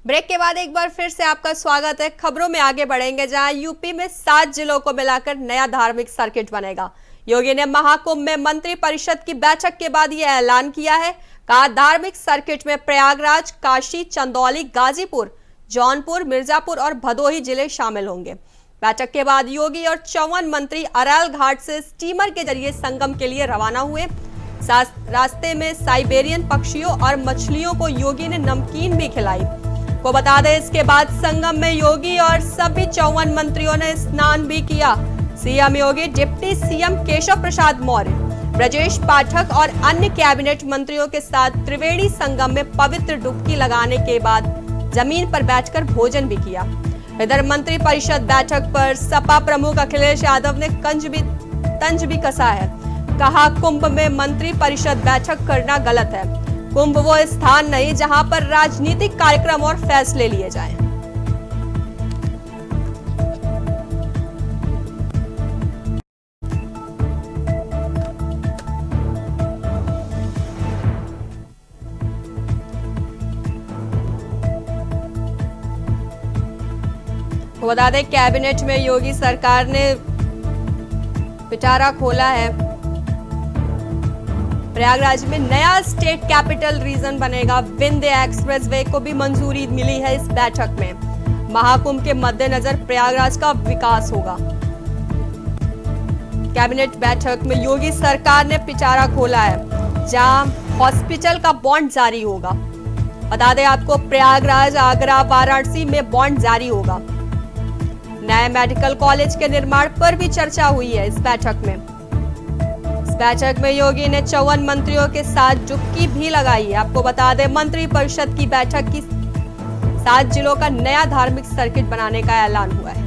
Break के बाद एक बार फिर से आपका स्वागत है। खबरों में आगे बढ़ेंगे, जहां यूपी में 7 जिलों को मिलाकर नया धार्मिक सर्किट बनेगा। योगी ने महाकुंभ में मंत्री परिषद की बैठक के बाद यह ऐलान किया है। कहा, धार्मिक सर्किट में प्रयागराज, काशी, चंदौली, गाजीपुर, जौनपुर, मिर्जापुर और भदोही जिले शामिल होंगे। बैठक के बाद योगी और 54 मंत्री अरैल घाट से स्टीमर के जरिए संगम के लिए रवाना हुए। रास्ते में साइबेरियन पक्षियों और मछलियों को योगी ने नमकीन भी खिलाई। को बता दें, इसके बाद संगम में योगी और सभी 54 मंत्रियों ने स्नान भी किया। सीएम योगी, डिप्टी सीएम केशव प्रसाद मौर्य, ब्रजेश पाठक और अन्य कैबिनेट मंत्रियों के साथ त्रिवेणी संगम में पवित्र डुबकी लगाने के बाद जमीन पर बैठकर भोजन भी किया। इधर मंत्री परिषद बैठक पर सपा प्रमुख अखिलेश यादव ने तंज भी कसा है। कहा, कुंभ में मंत्री परिषद बैठक करना गलत है। कुंभ वो स्थान नहीं जहां पर राजनीतिक कार्यक्रम और फैसले लिए जाएं। बता दें, कैबिनेट में योगी सरकार ने पिटारा खोला है। प्रयागराज में नया स्टेट कैपिटल रीजन बनेगा। विंध्य एक्सप्रेसवे को भी मंजूरी मिली है। इस बैठक में महाकुंभ के मद्देनजर प्रयागराज का विकास होगा। कैबिनेट बैठक में योगी सरकार ने पिटारा खोला है, जहां हॉस्पिटल का बॉन्ड जारी होगा। बता दें आपको, प्रयागराज, आगरा, वाराणसी में बॉन्ड जारी होगा। नए मेडिकल कॉलेज के निर्माण पर भी चर्चा हुई है इस बैठक में। बैठक में योगी ने 54 मंत्रियों के साथ डुबकी भी लगाई है। आपको बता दें, मंत्री परिषद की बैठक की 7 जिलों का नया धार्मिक सर्किट बनाने का ऐलान हुआ है।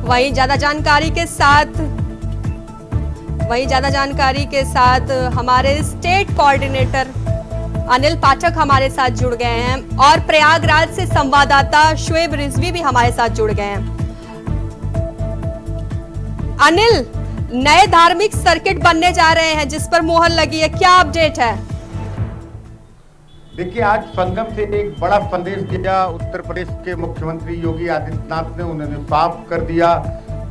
वहीं ज्यादा जानकारी के साथ हमारे स्टेट कोऑर्डिनेटर अनिल पाठक हमारे साथ जुड़ गए हैं और प्रयागराज से संवाददाता शुएब रिजवी भी हमारे साथ जुड़ गए हैं। अनिल, नए धार्मिक सर्किट बनने जा रहे हैं जिस पर मोहर लगी है, क्या अपडेट है? देखिए, आज संगम से एक बड़ा संदेश दिया उत्तर प्रदेश के मुख्यमंत्री योगी आदित्यनाथ ने। उन्होंने साफ कर दिया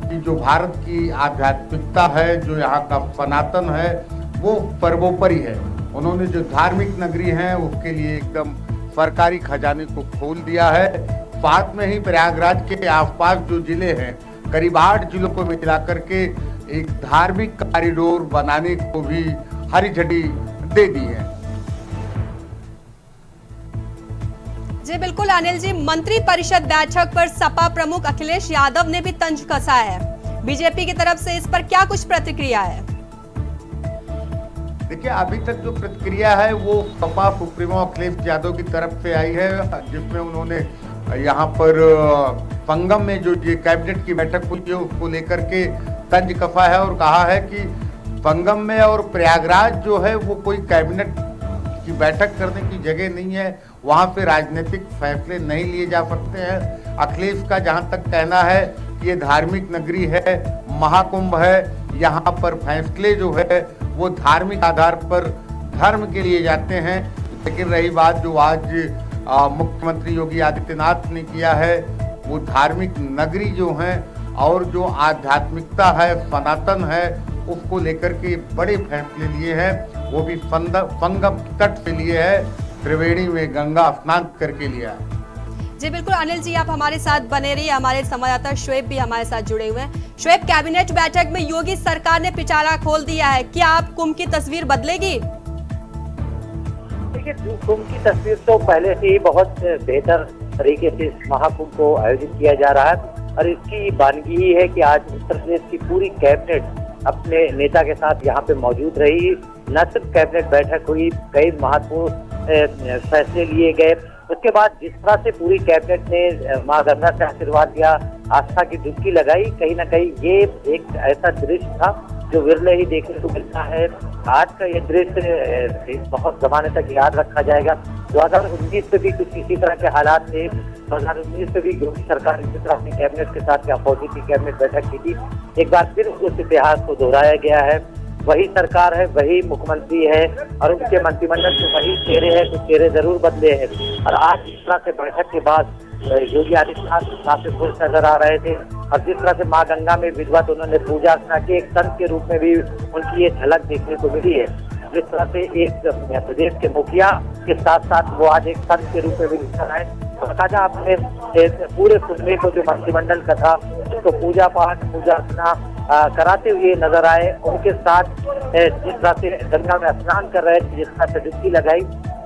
कि जो भारत की आध्यात्मिकता है, जो यहाँ का सनातन है, वो सर्वोपरि है। उन्होंने जो धार्मिक नगरी है उसके लिए एकदम सरकारी खजाने को खोल दिया है। साथ में ही प्रयागराज के आसपास जो जिले हैं, करीब 8 जिलों को मिलाकर के एक धार्मिक कॉरिडोर बनाने को भी हरी झंडी दे दी है। जी बिल्कुल अनिल जी, मंत्री परिषद बैठक पर सपा प्रमुख अखिलेश यादव ने भी तंज कसा है। बीजेपी की तरफ से इस पर क्या कुछ प्रतिक्रिया है? देखिए, अभी तक जो प्रतिक्रिया है वो सपा सुप्रीमो अखिलेश यादव की तरफ से आई है, जिसमें उन्होंने यहाँ पर संगम में जो ये कैबिनेट की बैठक हुई है उसको लेकर के तंज कसा है और कहा है कि संगम में और प्रयागराज जो है वो कोई कैबिनेट की बैठक करने की जगह नहीं है। वहां पे राजनीतिक फैसले नहीं लिए जा सकते हैं। अखिलेश का जहां तक कहना है कि ये धार्मिक नगरी है, महाकुंभ है, यहाँ पर फैसले जो है वो धार्मिक आधार पर धर्म के लिए जाते हैं। लेकिन रही बात जो आज मुख्यमंत्री योगी आदित्यनाथ ने किया है, वो धार्मिक नगरी जो है और जो आध्यात्मिकता है, सनातन है, उसको लेकर के बड़े फैसले लिए हैं। वो भी संगम तट से लिए है, त्रिवेणी में गंगा स्नान करके लिया है। जी बिल्कुल अनिल जी, आप हमारे साथ बने रहिए। हमारे संवाददाता शुएब भी हमारे साथ जुड़े हुए हैं। शुएब, कैबिनेट बैठक में योगी सरकार ने पिटारा खोल दिया है, क्या आप कुंभ की तस्वीर बदलेगी? देखिए, कुंभ की तस्वीर तो पहले से ही बहुत बेहतर तरीके से इस महाकुंभ को आयोजित किया जा रहा है और इसकी वानगी ही है कि आज उत्तर प्रदेश की पूरी कैबिनेट अपने नेता के साथ यहाँ पे मौजूद रही। न सिर्फ कैबिनेट बैठक हुई, कई महत्वपूर्ण फैसले लिए गए। उसके बाद जिस तरह से पूरी कैबिनेट ने मां गंगा से आशीर्वाद लिया, आस्था की डुबकी लगाई, कहीं ना कहीं ये एक ऐसा दृश्य था जो विरले ही देखने को मिलता है। आज का ये दृश्य बहुत जमाने तक याद रखा जाएगा। 2019 में भी कुछ इसी तरह के हालात थे। 2019 में भी योगी सरकार इसी तरह अपनी कैबिनेट के साथ क्या फौजी की कैबिनेट बैठक की थी। एक बार फिर उस इतिहास को दोहराया गया है। वही सरकार है, वही मुख्यमंत्री है और उनके मंत्रिमंडल के वही चेहरे हैं, कुछ चेहरे जरूर बदले हैं। और आज इस तरह से बैठक के बाद योगी आदित्यनाथ काफी खुश नजर आ रहे थे और जिस तरह से माँ गंगा में विधिवत उन्होंने पूजा अर्चना की, एक संत के रूप में भी उनकी ये झलक देखने को मिली है। जिस तरह से एक प्रदेश के मुखिया के साथ साथ वो आज एक संत के रूप में भी नजर आए। बाकायदा अपने पूरे कुटुंब को जो मंत्रिमंडल का था उसको पूजा पाठ पूजा अर्चना कराते हुए नजर आए। उनके साथ जिस तरह से गंगा में स्नान कर रहे थे, जिस तरह से डुबकी लगाई,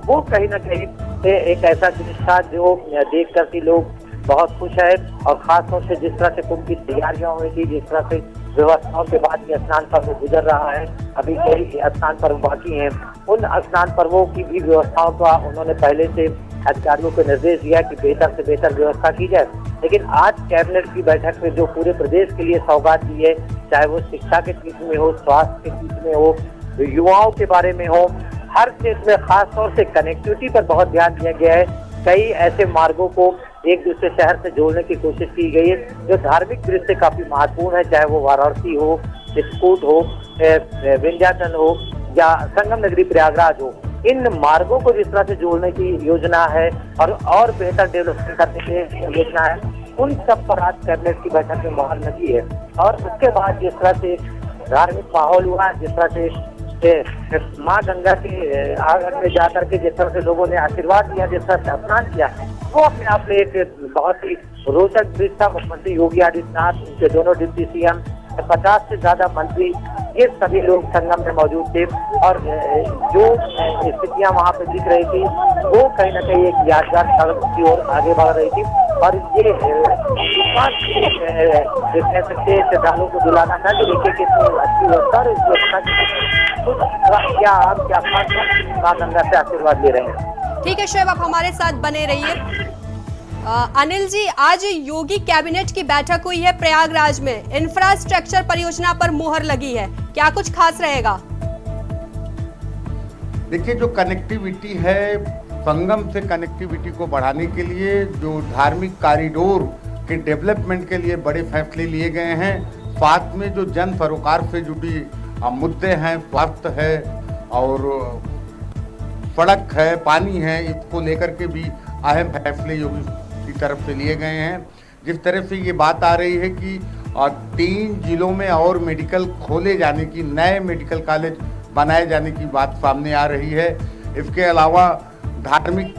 वो कहीं ना कहीं एक ऐसा दृश्य था जो देख करके लोग बहुत खुश है। और खास तौर से जिस तरह से कुंभ की तैयारियां हुई थी, जिस तरह से व्यवस्थाओं के बाद ये स्नान पर्व गुजर रहा है, अभी कई स्नान पर्व बाकी हैं, उन स्नान पर्वों की भी व्यवस्थाओं का उन्होंने पहले से अधिकारियों को निर्देश दिया कि बेहतर से बेहतर व्यवस्था की जाए। लेकिन आज कैबिनेट की बैठक में जो पूरे प्रदेश के लिए सौगात दी है, चाहे वो शिक्षा के क्षेत्र में हो, स्वास्थ्य के क्षेत्र में हो, युवाओं के बारे में हो, हर क्षेत्र में खास तौर से कनेक्टिविटी पर बहुत ध्यान दिया गया है। कई ऐसे मार्गों को एक दूसरे शहर से जोड़ने की कोशिश की गई है जो धार्मिक दृष्टि से काफी महत्वपूर्ण है, चाहे वो वाराणसी हो, चित्रकूट हो, विंध्याचल हो या संगम नगरी प्रयागराज हो। इन मार्गों को जिस तरह से जोड़ने की योजना है और बेहतर डेवलपमेंट करने की योजना है, उन सब पर आज कैबिनेट की बैठक में मोहर लगी है। और उसके बाद जिस तरह से धार्मिक माहौल हुआ, जिस तरह से माँ गंगा के आंगन में जाकर के जिस तरह से लोगों ने आशीर्वाद दिया, जिस तरह से स्नान किया, वो अपने आप में एक बहुत ही रोचक दृश्य था। मुख्यमंत्री योगी आदित्यनाथ, उनके दोनों डिप्टी सीएम, 50 से ज्यादा मंत्री, ये सभी लोग संगम में मौजूद थे। और जो स्थितियां वहां पे दिख रही थी वो कहीं ना कहीं एक यादगार क्षण की ओर आगे बढ़ रही थी। और ये कह सकते हैं श्रद्धालुओं को दिलाना था कि देखिए कितनी अच्छी व्यवस्था और इस व्यवस्था क्या आप क्या माँ गंगा से आशीर्वाद ले रहे हैं। ठीक है शोएब, आप हमारे साथ बने रहिए। अनिल जी, आज योगी कैबिनेट की बैठक हुई है प्रयागराज में, इंफ्रास्ट्रक्चर परियोजना पर मुहर लगी है, क्या कुछ खास रहेगा? देखिए, जो कनेक्टिविटी है, संगम से कनेक्टिविटी को बढ़ाने के लिए जो धार्मिक कॉरिडोर के डेवलपमेंट के लिए बड़े फैसले लिए गए हैं। साथ में जो जन सरोकार से जुड़ी मुद्दे हैं, स्वास्थ्य है और सड़क है, पानी है, इसको लेकर के भी अहम फैसले योगी की तरफ से लिए गए हैं। जिस तरह से ये बात आ रही है कि 3 जिलों में और मेडिकल खोले जाने की, नए मेडिकल कॉलेज बनाए जाने की बात सामने आ रही है। इसके अलावा धार्मिक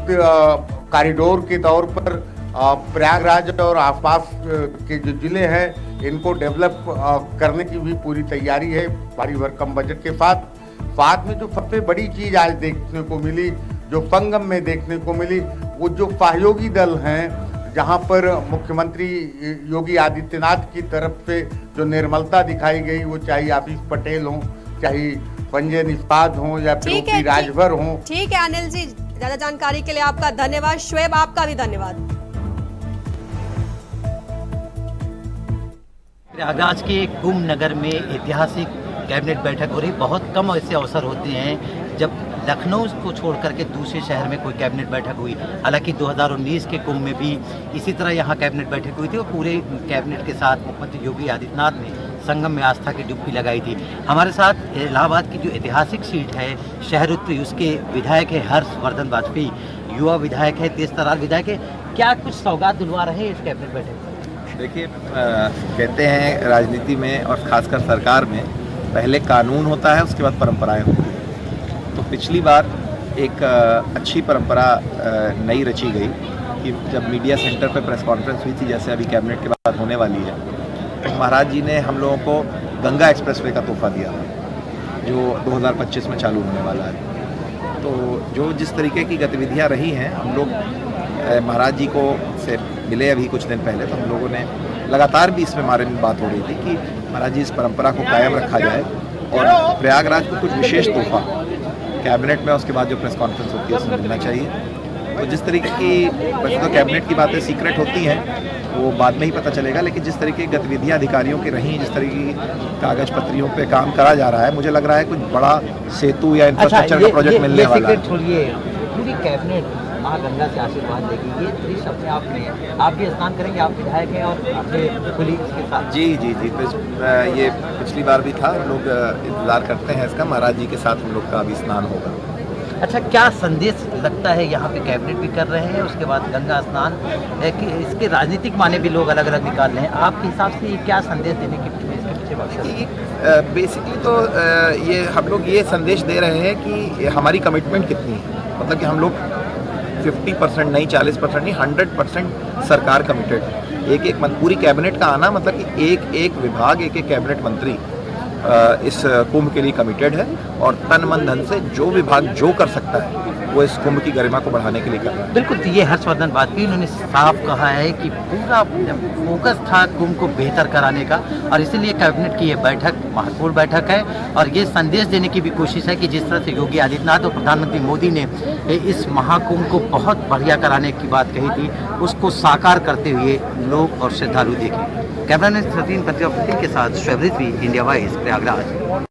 कॉरिडोर के तौर पर प्रयागराज और आसपास के जो जिले हैं इनको डेवलप करने की भी पूरी तैयारी है, भारी भरकम बजट के साथ। साथ में जो सबसे बड़ी चीज आज देखने को मिली, जो संगम में देखने को मिली, वो जो सहयोगी दल हैं, जहां पर मुख्यमंत्री योगी आदित्यनाथ की तरफ से जो निर्मलता दिखाई गई, वो चाहे आशीष पटेल हों, चाहे संजय निषाद हों या फिर राजभर हों। ठीक है अनिल जी, ज्यादा जानकारी के लिए आपका धन्यवाद। शोएब, आपका भी धन्यवाद। प्रयागराज के कुंभ नगर में ऐतिहासिक कैबिनेट बैठक हो रही। बहुत कम ऐसे अवसर होते हैं जब लखनऊ को छोड़ करके दूसरे शहर में कोई कैबिनेट बैठक हुई। हालांकि 2019 के कुंभ में भी इसी तरह यहाँ कैबिनेट बैठक हुई थी और पूरे कैबिनेट के साथ मुख्यमंत्री योगी आदित्यनाथ ने संगम में आस्था की डुबकी लगाई थी। हमारे साथ इलाहाबाद की जो ऐतिहासिक सीट है शहरोत्तरी, उसके विधायक है हर्षवर्धन वाजपेयी, युवा विधायक है, तेज तर्रार विधायक है। क्या कुछ सौगात दिलवा रहे हैं इस कैबिनेट बैठक में? देखिए, कहते हैं राजनीति में और ख़ासकर सरकार में पहले कानून होता है, उसके बाद परंपराएं होती हैं। तो पिछली बार एक अच्छी परंपरा नई रची गई कि जब मीडिया सेंटर पर प्रेस कॉन्फ्रेंस हुई थी, जैसे अभी कैबिनेट के बाद होने वाली है, तो महाराज जी ने हम लोगों को गंगा एक्सप्रेसवे का तोहफा दिया जो 2025 में चालू होने वाला है। तो जो जिस तरीके की गतिविधियां रही हैं, हम लोग महाराज जी को से मिले अभी कुछ दिन पहले, तो हम लोगों ने लगातार भी इसमें हमारे में बात हो रही थी कि महाराज जी इस परंपरा को कायम रखा जाए और प्रयागराज को कुछ विशेष तोहफा कैबिनेट में उसके बाद जो प्रेस कॉन्फ्रेंस होती है उसमें मिलना चाहिए। तो जिस तरीके की, वैसे तो कैबिनेट की बातें सीक्रेट होती हैं, वो बाद में ही पता चलेगा, लेकिन जिस तरीके की गतिविधियाँ अधिकारियों की रही, जिस तरीके की कागज पत्रियों पे काम करा जा रहा है, मुझे लग रहा है कुछ बड़ा सेतु या इंफ्रास्ट्रक्चर का प्रोजेक्ट मिलने वाला है। क्योंकि पूरी कैबिनेट माँ गंगा से आशीर्वाद देगी, ये दृश्य अपने आप में है। आप भी स्नान करेंगे, आप विधायक हैं और अपने कुलीग्स के साथ? जी जी जी, ये पिछली बार भी था। हम लोग इंतज़ार करते हैं इसका, महाराज जी के साथ हम लोग का अभी स्नान होगा। अच्छा, क्या संदेश लगता है यहाँ पे कैबिनेट भी कर रहे हैं, उसके बाद गंगा स्नान है कि इसके राजनीतिक माने भी लोग अलग अलग निकाल रहे हैं, आपके हिसाब से ये क्या संदेश देने के पीछे मकसद? बेसिकली तो ये हम लोग ये संदेश दे रहे हैं कि हमारी कमिटमेंट कितनी है, मतलब कि हम लोग 50% नहीं, 40% नहीं, 100% सरकार कमिटेड है। पूरी कैबिनेट का आना मतलब कि एक विभाग, एक कैबिनेट मंत्री इस कुंभ के लिए कमिटेड है और तन मन धन से जो विभाग जो कर सकता है वो इस कुंभ की गरिमा को बढ़ाने के लिए कर रहा है। बिल्कुल, ये हर्षवर्धन बात की, उन्होंने साफ कहा है कि पूरा फोकस था कुंभ को बेहतर कराने का और इसीलिए कैबिनेट की ये बैठक महत्वपूर्ण बैठक है और ये संदेश देने की भी कोशिश है कि जिस तरह से योगी आदित्यनाथ और प्रधानमंत्री मोदी ने इस महाकुंभ को बहुत बढ़िया कराने की बात कही थी, उसको साकार करते हुए लोग और श्रद्धालु देखें। कैमरामैन सतीन प्रजापति के साथ शबरीत, इंडिया वॉइस, प्रयागराज।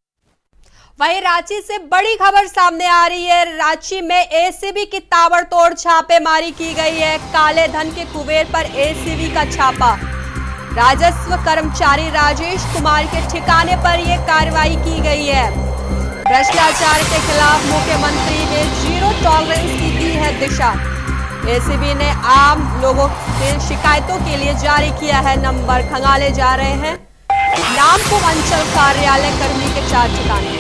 वहीं रांची से बड़ी खबर सामने आ रही है। रांची में एसीबी की ताबड़तोड़ छापेमारी की गई है। काले धन के कुबेर पर एसीबी का छापा। राजस्व कर्मचारी राजेश कुमार के ठिकाने पर यह कार्रवाई की गई है। भ्रष्टाचार के खिलाफ मुख्यमंत्री ने जीरो टॉलरेंस की दी है दिशा। एसीबी ने आम लोगों से शिकायतों के लिए जारी किया है नंबर। खंगाले जा रहे हैं नामकुम अंचल कार्यालय कर्मी के 4 ठिकाने।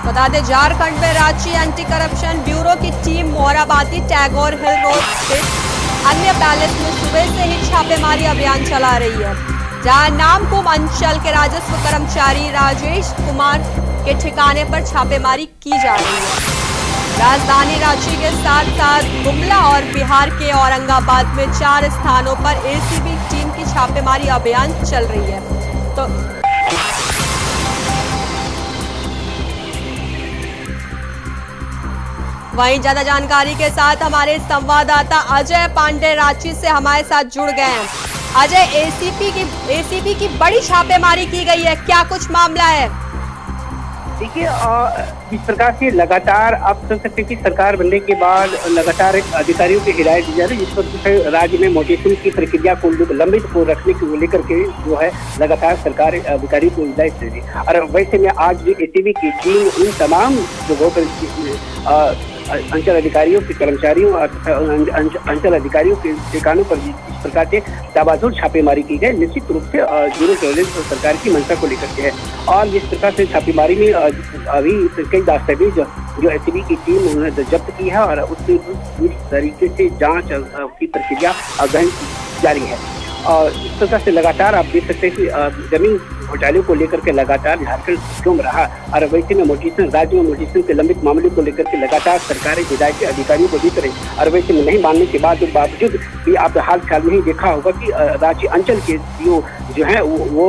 बता दें, झारखंड में रांची एंटी करप्शन ब्यूरो की टीम मोराबादी, टैगोर हिल रोड स्थित अन्य पैलेस में सुबह से ही छापेमारी अभियान चला रही है, जहां नामकुम अंचल के राजस्व कर्मचारी राजेश कुमार के ठिकाने पर छापेमारी की जा रही है। राजधानी रांची के साथ साथ गुमला और बिहार के औरंगाबाद में 4 स्थानों पर एसीबी टीम की छापेमारी अभियान चल रही है। तो वहीं ज्यादा जानकारी के साथ हमारे संवाददाता अजय पांडे रांची से हमारे साथ जुड़ गए हैं। अजय, एसीबी की बड़ी छापेमारी की गई है, क्या कुछ मामला है? देखिए, जिस प्रकार से लगातार आप समझ सकते हैं कि सरकार बनने के बाद लगातार अधिकारियों की हिदायत दी जा रही है, जिस पर राज्य में म्यूटेशन की प्रक्रिया को लंबित को रखने को लेकर के जो है लगातार सरकार अधिकारियों को हिदायत दे रही है। और वैसे में आज एसीबी की टीम उन तमाम जगहों पर अंचल अधिकारियों के कर्मचारियों और अंचल अधिकारियों के ठिकानों पर इस प्रकार से ताबड़तोड़ छापेमारी की गई। निश्चित रूप से जीरो टॉलरेंस सरकार की मंशा को लेकर के है। और जिस प्रकार से छापेमारी में अभी कई दस्तावेज जो एसीबी की टीम उन्होंने जब्त की है और उसकी इस तरीके से जांच की प्रक्रिया गहन जारी है। और इस प्रकार से लगातार आप देख सकते हैं कि जमीन घोटाले को लेकर के लगातार झारखंड क्यों रहा और वैसे में म्यूटेशन राज्य में म्यूटेशन के लंबित मामले को लेकर के लगातार सरकारी हिदायतें अधिकारियों को देते रही। और वैसे में नहीं मानने के बाद बावजूद भी आप हाल फिलहाल में ही देखा होगा कि रांची अंचल के सीओ जो है वो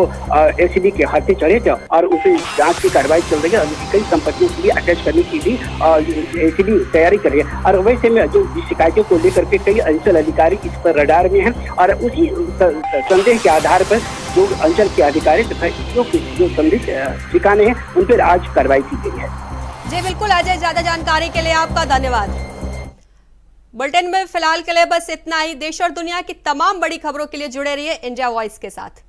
एसीबी के हाथ से चढ़े थे और उनसे जांच की कार्रवाई चल रही है और कई संपत्तियों के लिए अटैच करने की भी एसीबी तैयारी कर रही है। और वैसे में जो शिकायतों को लेकर के कई अंचल अधिकारी इस पर रडार में हैं और उसी संदेह के आधार पर जो अंचल के अधिकारी तथा जो संदिग्ध ठिकाने हैं उन पर आज कार्रवाई की गई है। जी बिल्कुल अजय, ज्यादा जानकारी के लिए आपका धन्यवाद। बुलेटिन में फिलहाल के लिए बस इतना ही। देश और दुनिया की तमाम बड़ी खबरों के लिए जुड़े रहिए इंडिया वॉइस के साथ।